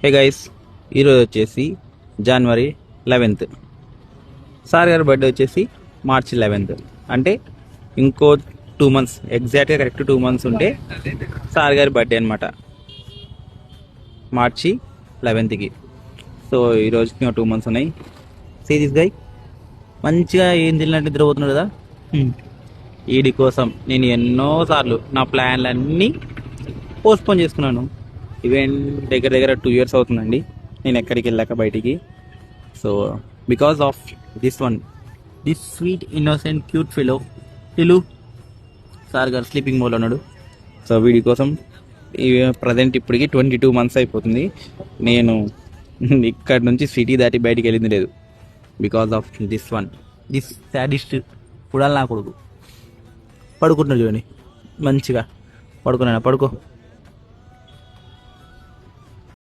Hey guys, ఈరోజు వచ్చేసి జనవరి 11th. Sir గారి బర్త్డే వచ్చేసి మార్చి 11th. అంటే ఇంకో 2 months, ఎగ్జాక్ట్గా కరెక్ట్ 2 months ఉంటే సార్ గారి బర్త్డే అనమాట, మార్చి 11th. సో ఈరోజుకి 2 months ఉన్నాయి. సీ దిస్ గై మంచిగా ఏం తిన్నట్టు నిద్రపోతున్నాడు కదా. వీడి కోసం నేను ఎన్నోసార్లు నా ప్లాన్లన్నీ పోస్ట్పోన్ చేసుకున్నాను. ఈవెంట్ దగ్గర 2 years అవుతుందండి నేను ఎక్కడికి వెళ్ళాక బయటికి. So because of this sweet innocent cute fellow Tillu sir గారు స్లీపింగ్ మోడ్లో ఉన్నాడు. సో వీడి కోసం ప్రజెంట్ ఇప్పటికి 22 months అయిపోతుంది. నేను ఇక్కడ నుంచి సిటీ దాటి బయటికి వెళ్ళింది లేదు బికాస్ ఆఫ్ దిస్ సాడిస్ట్ పుడాలి నా కొడుకు. పడుకుంటున్నాడు చూడండి, మంచిగా పడుకున్నాను. పడుకో.